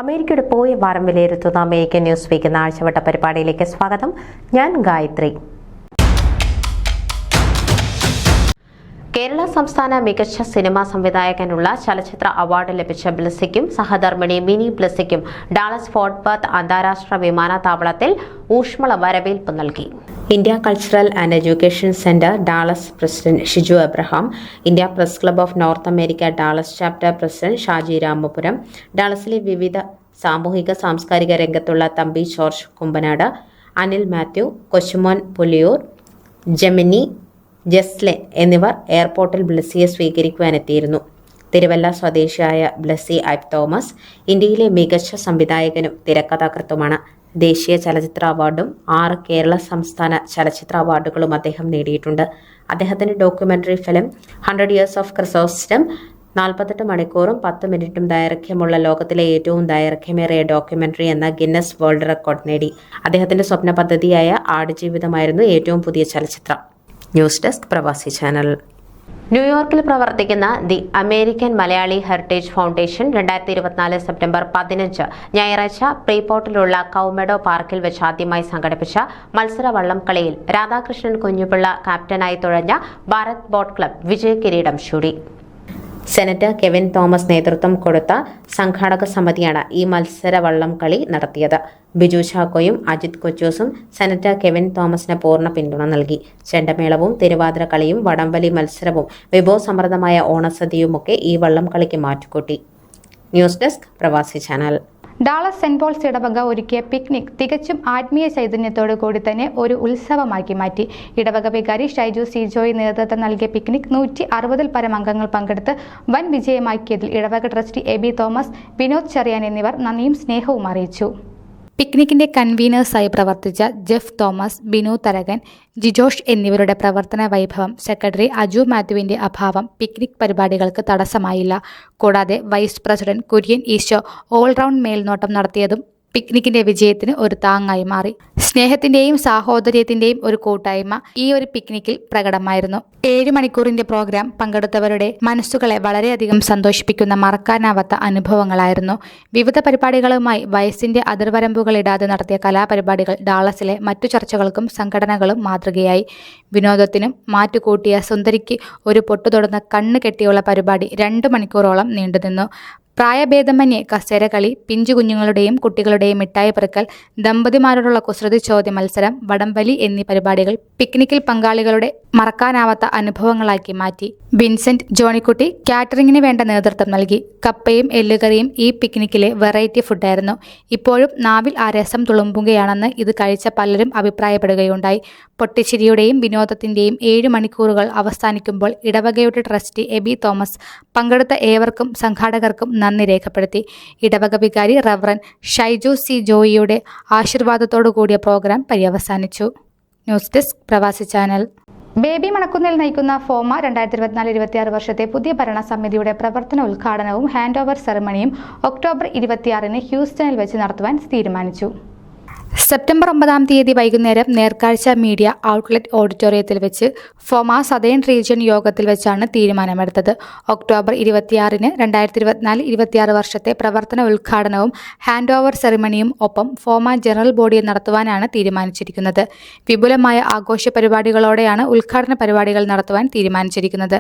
അമേരിക്കയുടെ പോയ വാരം വിലയിരുത്തുന്ന അമേരിക്കൻ ന്യൂസ് വീക്ക് എന്ന ആഴ്ചവട്ട പരിപാടിയിലേക്ക് സ്വാഗതം. ഞാൻ ഗായത്രി. കേരള സംസ്ഥാന മികച്ച സിനിമാ സംവിധായകനുള്ള ചലച്ചിത്ര അവാർഡ് ലഭിച്ച ബ്ലെസ്സിക്കും സഹധർമ്മിണി മിനി ബ്ലെസ്സിക്കും ഡാളസ് ഫോർട്ട് വർത്ത് അന്താരാഷ്ട്ര വിമാനത്താവളത്തിൽ ഊഷ്മള വരവേൽപ്പ് നൽകി. India cultural and education centre Dallas president Shiju Abraham, India press club of North America Dallas chapter president Shaji Ramapuram, ഡാളസിലെ വിവിധ സാമൂഹിക സാംസ്കാരിക രംഗത്തുള്ള തമ്പി ജോർജ് കുമ്പനാട്, അനിൽ മാത്യു, കൊച്ചുമോൻ പുലിയൂർ, ജെമിനി ജസ്ലെ എന്നിവർ എയർപോർട്ടിൽ ബ്ലെസ്സിയെ സ്വീകരിക്കുവാനെത്തിയിരുന്നു. തിരുവല്ല സ്വദേശിയായ ബ്ലെസ്സി ഐപ്പ് തോമസ് ഇന്ത്യയിലെ മികച്ച സംവിധായകനും തിരക്കഥാകൃത്തുമാണ്. ദേശീയ ചലച്ചിത്ര അവാർഡും 6 കേരള സംസ്ഥാന ചലച്ചിത്ര അവാർഡുകളും അദ്ദേഹം നേടിയിട്ടുണ്ട്. അദ്ദേഹത്തിന്റെ documentary film 100 Years of Chrysostom 48 മണിക്കൂറും 10 മിനിറ്റും ദൈർഘ്യമുള്ള ലോകത്തിലെ ഏറ്റവും ദൈർഘ്യമേറിയ ഡോക്യുമെന്ററി എന്ന ഗിന്നസ് വേൾഡ് റെക്കോർഡ് നേടി. അദ്ദേഹത്തിന്റെ സ്വപ്ന പദ്ധതിയായ ആടുജീവിതമായിരുന്നു ഏറ്റവും പുതിയ ചലച്ചിത്രം. News desk Pravasi channel. ന്യൂയോർക്കിൽ പ്രവർത്തിക്കുന്ന the American Malayali heritage foundation 2024 September 15 ഞായറാഴ്ച പ്രീപോർട്ടിലുള്ള കൗമെഡോ പാർക്കിൽ വെച്ച് ആദ്യമായി സംഘടിപ്പിച്ച മത്സര വള്ളംകളിയിൽ രാധാകൃഷ്ണൻ കുഞ്ഞുപിള്ള ക്യാപ്റ്റനായി തുഴഞ്ഞ ഭാരത് ബോട്ട് ക്ലബ് വിജയകിരീടം ചൂടി. സെനറ്റർ കെവിൻ തോമസ് നേതൃത്വം കൊടുത്ത സംഘാടക സമിതിയാണ് ഈ മത്സര വള്ളംകളി നടത്തിയത്. ബിജു ചാക്കോയും അജിത് കൊച്ചൂസും സെനറ്റർ കെവിൻ തോമസിന് പൂർണ്ണ പിന്തുണ നൽകി. ചെണ്ടമേളവും തിരുവാതിര കളിയും വടംവലി മത്സരവും വിഭവസമൃദ്ധമായ ഓണസദ്യയുമൊക്കെ ഈ വള്ളംകളിക്ക് മാറ്റുകൂട്ടി. News desk Pravasi channel. Dallas saint Paul's ഇടവക ഒരുക്കിയ പിക്നിക് തികച്ചും ആത്മീയ ചൈതന്യത്തോടു കൂടി തന്നെ ഒരു ഉത്സവമാക്കി മാറ്റി. ഇടവക വികാരി ഷൈജു സി ജോയ് നേതൃത്വം നൽകിയ പിക്നിക് 160-ൽ പരം അംഗങ്ങൾ പങ്കെടുത്ത് വൻ വിജയമാക്കിയതിൽ ഇടവക ട്രസ്റ്റി എബി തോമസ്, വിനോദ് ചെറിയാൻ എന്നിവർ നന്ദിയും സ്നേഹവും അറിയിച്ചു. പിക്നിക്കിന്റെ കൺവീനേഴ്സായി പ്രവർത്തിച്ച ജെഫ് തോമസ്, ബിനു തരകൻ, ജിജോഷ് എന്നിവരുടെ പ്രവർത്തന വൈഭവം, സെക്രട്ടറി അജു മാത്യുവിന്റെ അഭാവം പിക്നിക് പരിപാടികൾക്ക് തടസ്സമായില്ല. കൂടാതെ vice president Kurian Easo all round മേൽനോട്ടം നടത്തിയതും പിക്നിക്കിന്റെ വിജയത്തിന് ഒരു താങ്ങായി മാറി. സ്നേഹത്തിന്റെയും സാഹോദര്യത്തിന്റെയും ഒരു കൂട്ടായ്മ ഈ ഒരു പിക്നിക്കിൽ പ്രകടമായിരുന്നു. 7 മണിക്കൂറിന്റെ പ്രോഗ്രാം പങ്കെടുത്തവരുടെ മനസ്സുകളെ വളരെയധികം സന്തോഷിപ്പിക്കുന്ന മറക്കാനാവാത്ത അനുഭവങ്ങളായിരുന്നു. വിവിധ പരിപാടികളുമായി വയസ്സിന്റെ അതിർവരമ്പുകളിടാതെ നടത്തിയ കലാപരിപാടികൾ ഡാളസിലെ മറ്റു ചർച്ചകൾക്കും സംഘടനകളും മാതൃകയായി. വിനോദത്തിനും മാറ്റുകൂട്ടിയ സുന്ദരിക്ക് ഒരു പൊട്ടുതൊടുന്ന കണ്ണ് കെട്ടിയുള്ള പരിപാടി 2 മണിക്കൂറോളം നീണ്ടുനിന്നു. പ്രായഭേദമന്യേ കസേരകളി, പിഞ്ചു കുഞ്ഞുങ്ങളുടെയും കുട്ടികളുടെയും മിഠായി പെറുക്കൽ, ദമ്പതിമാരോടുള്ള കുസൃതി ചോദ്യ മത്സരം, വടംവലി എന്നീ പരിപാടികൾ പിക്നിക്കിൽ പങ്കാളികളുടെ മറക്കാനാവാത്ത അനുഭവങ്ങളാക്കി മാറ്റി. വിൻസെന്റ് ജോണിക്കുട്ടി കാറ്ററിംഗിന് വേണ്ട നേതൃത്വം നൽകി. കപ്പയും എല്ലുകറിയും ഈ പിക്നിക്കിലെ വെറൈറ്റി ഫുഡായിരുന്നു. ഇപ്പോഴും നാവിൽ ആ രസം തുളുമ്പുകയാണെന്ന് ഇത് കഴിച്ച പലരും അഭിപ്രായപ്പെടുകയുണ്ടായി. പൊട്ടിച്ചിരിയുടെയും വിനോദത്തിന്റെയും 7 മണിക്കൂറുകൾ അവസാനിക്കുമ്പോൾ ഇടവകയുടെ ട്രസ്റ്റി എബി തോമസ് പങ്കെടുത്ത ഏവർക്കും സംഘാടകർക്കും നന്ദി രേഖപ്പെടുത്തി. ഇടവക വികാരി റവറൻ ഷൈജു സി ജോയിയുടെ ആശീർവാദത്തോടു കൂടിയ programme പര്യവസാനിച്ചു. News desk Pravasi channel. Baby Manakkunnil നയിക്കുന്ന ഫോമ 2024-26 വർഷത്തെ പുതിയ ഭരണസമിതിയുടെ പ്രവർത്തന ഉദ്ഘാടനവും ഹാൻഡ് ഓവർ സെറമണിയും ഒക്ടോബർ 26 ഹ്യൂസ്റ്റണിൽ വെച്ച് നടത്തുവാൻ തീരുമാനിച്ചു. സെപ്റ്റംബർ 9 വൈകുന്നേരം നേർക്കാഴ്ച മീഡിയ ഔട്ട്ലെറ്റ് ഓഡിറ്റോറിയത്തിൽ വെച്ച് ഫോമ സതേൺ റീജിയൻ യോഗത്തിൽ വെച്ചാണ് തീരുമാനമെടുത്തത്. ഒക്ടോബർ 26 2024-26 വർഷത്തെ പ്രവർത്തന ഉദ്ഘാടനവും ഹാൻഡ് ഓവർ സെറിമണിയും ഒപ്പം ഫോമ ജനറൽ ബോഡിയെ നടത്തുവാനാണ് തീരുമാനിച്ചിരിക്കുന്നത്. വിപുലമായ ആഘോഷ പരിപാടികളോടെയാണ് ഉദ്ഘാടന പരിപാടികൾ നടത്തുവാൻ തീരുമാനിച്ചിരിക്കുന്നത്.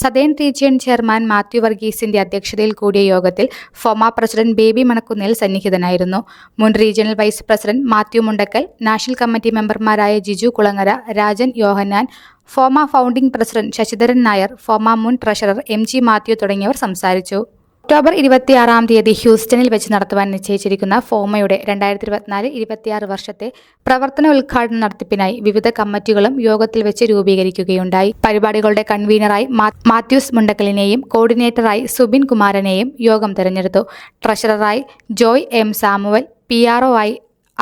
സതേൺ റീജിയൻ ചെയർമാൻ മാത്യു വർഗീസിന്റെ അധ്യക്ഷതയിൽ കൂടിയ യോഗത്തിൽ ഫോമ പ്രസിഡന്റ് ബേബി മണക്കുന്നിൽ സന്നിഹിതനായിരുന്നു. മുൻ regional vice president Mathew Mundackal, national committee മെമ്പർമാരായ ജിജു കുളങ്ങര, രാജൻ യോഹന്നാൻ, ഫോമ ഫൗണ്ടിംഗ് പ്രസിഡന്റ് ശശിധരൻ നായർ, ഫോമ മുൻ ട്രഷറർ MG മാത്യു തുടങ്ങിയവർ സംസാരിച്ചു. ഒക്ടോബർ 26 ഹ്യൂസ്റ്റണിൽ വെച്ച് നടത്തുവാൻ നിശ്ചയിച്ചിരിക്കുന്ന ഫോമയുടെ 2024-26 വർഷത്തെ പ്രവർത്തന ഉദ്ഘാടന നടത്തിപ്പിനായി വിവിധ കമ്മിറ്റികളും യോഗത്തിൽ വെച്ച് രൂപീകരിക്കുകയുണ്ടായി. പരിപാടികളുടെ കൺവീനറായി മാത്യൂസ് മുണ്ടക്കലിനെയും കോർഡിനേറ്ററായി സുബിൻ കുമാരനെയും യോഗം തെരഞ്ഞെടുത്തു. ട്രഷററായി ജോയ് M സാമുവൽ, PRO ആയി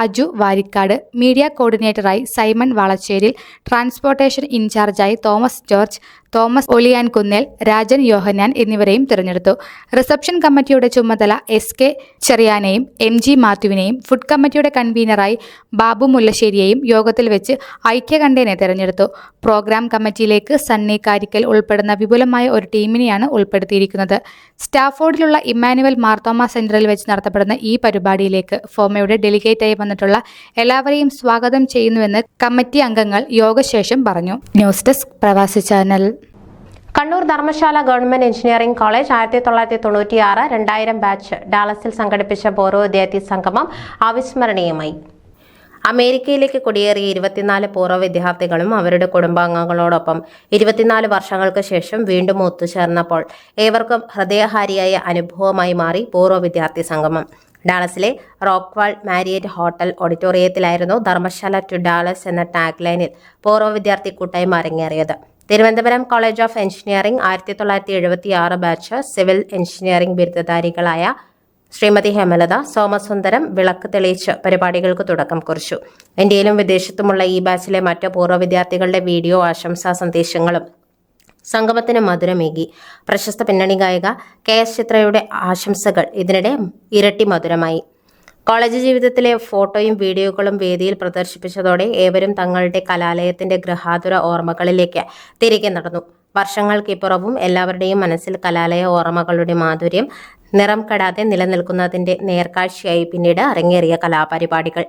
അജു വാരിക്കാട്, മീഡിയ കോർഡിനേറ്ററായി സൈമൺ വാളച്ചേരിൽ, ട്രാൻസ്പോർട്ടേഷൻ ഇൻചാർജായി തോമസ് ജോർജ്, തോമസ് ഒളിയാൻകുന്നേൽ, രാജൻ യോഹന്നാൻ എന്നിവരെയും തിരഞ്ഞെടുത്തു. റിസപ്ഷൻ കമ്മിറ്റിയുടെ ചുമതല SK ചെറിയാനെയും MG മാത്യുവിനെയും, ഫുഡ് കമ്മിറ്റിയുടെ കൺവീനറായി ബാബു മുല്ലശ്ശേരിയെയും യോഗത്തിൽ വെച്ച് ഐക്യകണ്ഠേന തിരഞ്ഞെടുത്തു. പ്രോഗ്രാം കമ്മിറ്റിയിലേക്ക് സണ്ണി കാരിക്കൽ ഉൾപ്പെടുന്ന വിപുലമായ ഒരു ടീമിനെയാണ് ഉൾപ്പെടുത്തിയിരിക്കുന്നത്. സ്റ്റാഫോർഡിലുള്ള ഇമ്മാനുവൽ മാർത്തോമ സെന്ററിൽ വെച്ച് നടത്തപ്പെടുന്ന ഈ പരിപാടിയിലേക്ക് ഫോമയുടെ ഡെലിഗേറ്റായി വന്നിട്ടുള്ള എല്ലാവരെയും സ്വാഗതം ചെയ്യുന്നുവെന്ന് കമ്മിറ്റി അംഗങ്ങൾ യോഗശേഷം പറഞ്ഞു. News desk Pravasi channel. Kannur Dharmasala government engineering college 1996-2000 batch ഡാളസിൽ സംഘടിപ്പിച്ച പൂർവ്വ വിദ്യാർത്ഥി സംഗമം അവിസ്മരണീയമായി. അമേരിക്കയിലേക്ക് കുടിയേറിയ 24 പൂർവ്വ വിദ്യാർത്ഥികളും അവരുടെ കുടുംബാംഗങ്ങളോടൊപ്പം 24 വർഷങ്ങൾക്ക് ശേഷം വീണ്ടും ഒത്തുചേർന്നപ്പോൾ ഏവർക്കും ഹൃദയഹാരിയായ അനുഭവമായി മാറി പൂർവ്വ വിദ്യാർത്ഥി സംഗമം. ഡാളസിലെ റോക്ക്വാൾ മാരിയറ്റ് ഹോട്ടൽ ഓഡിറ്റോറിയത്തിലായിരുന്നു ധർമ്മശാല ടു ഡാളസ് എന്ന ടാഗ് ലൈനിൽ പൂർവ്വ വിദ്യാർത്ഥി കൂട്ടായ്മ അരങ്ങേറിയത്. Thiruvananthapuram college of engineering 1976 batch civil engineering ബിരുദധാരികളായ ശ്രീമതി ഹേമലത, സോമസുന്ദരം വിളക്ക് തെളിയിച്ച് പരിപാടികൾക്ക് തുടക്കം കുറിച്ചു. ഇന്ത്യയിലും വിദേശത്തുമുള്ള ഈ ബാച്ചിലെ മറ്റ് പൂർവ്വ വിദ്യാർത്ഥികളുടെ വീഡിയോ ആശംസാ സന്ദേശങ്ങളും സംഗമത്തിന് മധുരമേകി. പ്രശസ്ത പിന്നണി ഗായിക KS ചിത്രയുടെ ആശംസകൾ ഇതിനിടെ ഇരട്ടി മധുരമായി. കോളേജ് ജീവിതത്തിലെ ഫോട്ടോയും വീഡിയോകളും വേദിയിൽ പ്രദർശിപ്പിച്ചതോടെ ഏവരും തങ്ങളുടെ കലാലയത്തിന്റെ ഗൃഹാതുര ഓർമ്മകളിലേക്ക് തിരികെ നടന്നു. വർഷങ്ങൾക്കിപ്പുറവും എല്ലാവരുടെയും മനസ്സിൽ കലാലയ ഓർമ്മകളുടെ മാധുര്യം നിറം കെടാതെ നിലനിൽക്കുന്നതിന്റെ നേർക്കാഴ്ചയായി പിന്നീട് അരങ്ങേറിയ കലാപരിപാടികൾ.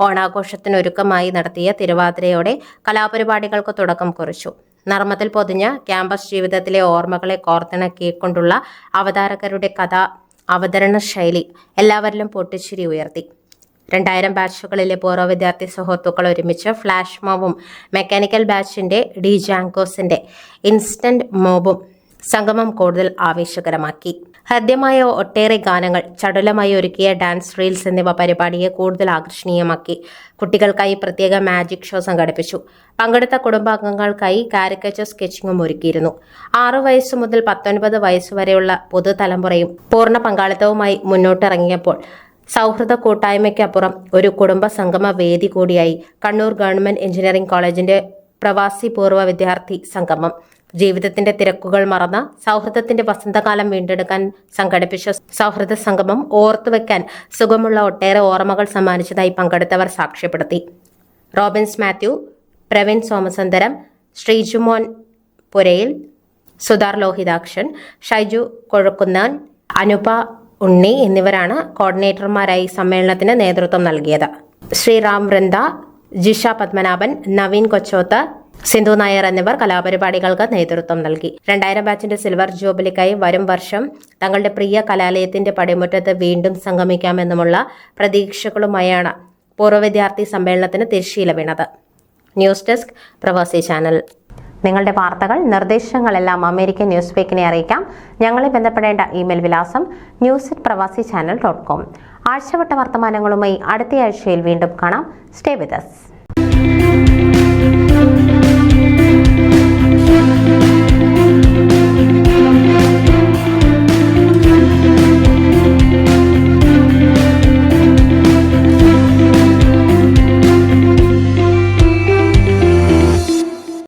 ഓണാഘോഷത്തിനൊരുക്കമായി നടത്തിയ തിരുവാതിരയോടെ കലാപരിപാടികൾക്ക് തുടക്കം കുറിച്ചു. നർമ്മത്തിൽ പൊതിഞ്ഞ ക്യാമ്പസ് ജീവിതത്തിലെ ഓർമ്മകളെ കോർത്തിണക്കിക്കൊണ്ടുള്ള അവതാരകരുടെ അവതരണ ശൈലി എല്ലാവരിലും പൊട്ടിച്ചിരി ഉയർത്തി. 2000 ബാച്ചുകളിലെ പൂർവ്വ വിദ്യാർത്ഥി സുഹൃത്തുക്കൾ ഒരുമിച്ച് ഫ്ലാഷ് മോബും മെക്കാനിക്കൽ ബാച്ചിന്റെ ഡി ജാങ്കോസിന്റെ ഇൻസ്റ്റന്റ് മോബും സംഗമം കൂടുതൽ ആവേശകരമാക്കി. ഹൃദ്യമായ ഒട്ടേറെ ഗാനങ്ങൾ, ചടുലമായി ഒരുക്കിയ ഡാൻസ് റീൽസ് എന്നിവ പരിപാടിയെ കൂടുതൽ ആകർഷണീയമാക്കി. കുട്ടികൾക്കായി പ്രത്യേക മാജിക് ഷോ സംഘടിപ്പിച്ചു. പങ്കെടുത്ത കുടുംബാംഗങ്ങൾക്കായി കാരിക്കച്ചർ സ്കെച്ചിങ്ങും ഒരുക്കിയിരുന്നു. 6 വയസ്സു മുതൽ 19 വയസ്സുവരെയുള്ള പുതുതലമുറയും പൂർണ്ണ പങ്കാളിത്തവുമായി മുന്നോട്ടിറങ്ങിയപ്പോൾ സൗഹൃദ കൂട്ടായ്മയ്ക്കപ്പുറം ഒരു കുടുംബ സംഗമ വേദി കൂടിയായി കണ്ണൂർ ഗവൺമെന്റ് എഞ്ചിനീയറിംഗ് കോളേജിന്റെ പ്രവാസി പൂർവ്വ വിദ്യാർത്ഥി സംഗമം. ജീവിതത്തിന്റെ തിരക്കുകൾ മറന്ന സൗഹൃദത്തിന്റെ വസന്തകാലം വീണ്ടെടുക്കാൻ സംഘടിപ്പിച്ച സൗഹൃദ സംഗമം ഓർത്തുവെക്കാൻ സുഖമുള്ള ഒട്ടേറെ ഓർമ്മകൾ സമ്മാനിച്ചതായി പങ്കെടുത്തവർ സാക്ഷ്യപ്പെടുത്തി. റോബിൻസ് മാത്യു, പ്രവീൺ സോമസുന്ദരം, ശ്രീജുമോൻ പുരയിൽ, സുധാർ ലോഹിതാക്ഷൻ, ഷൈജു കൊഴക്കുന്നാൻ, അനുപ ഉണ്ണി എന്നിവരാണ് കോർഡിനേറ്റർമാരായി സമ്മേളനത്തിന് നേതൃത്വം നൽകിയത്. ശ്രീറാം വൃന്ദ, ജിഷ പത്മനാഭൻ, നവീൻ കൊച്ചോത്ത്, സിന്ധു നായർ എന്നിവർ കലാപരിപാടികൾക്ക് നേതൃത്വം നൽകി. 2000 ബാച്ചിന്റെ സിൽവർ ജൂബിലിക്കായി വരും വർഷം തങ്ങളുടെ പ്രിയ കലാലയത്തിന്റെ പടിമുറ്റത്ത് വീണ്ടും സംഗമിക്കാമെന്നുമുള്ള പ്രതീക്ഷകളുമായാണ് പൂർവ്വ വിദ്യാർത്ഥി സമ്മേളനത്തിന് തിരശ്ശീല വീണത്. News desk Pravasi channel. നിങ്ങളുടെ വാർത്തകൾ, നിർദ്ദേശങ്ങളെല്ലാം അമേരിക്കൻ ന്യൂസ് വീക്കിനെ അറിയിക്കാം. ഞങ്ങളെ ബന്ധപ്പെടേണ്ട ഇമെയിൽ വിലാസം news@pravasichannel.com. ആഴ്ചവട്ട വർത്തമാനങ്ങളുമായി അടുത്തയാഴ്ചയിൽ വീണ്ടും കാണാം. Stay with us.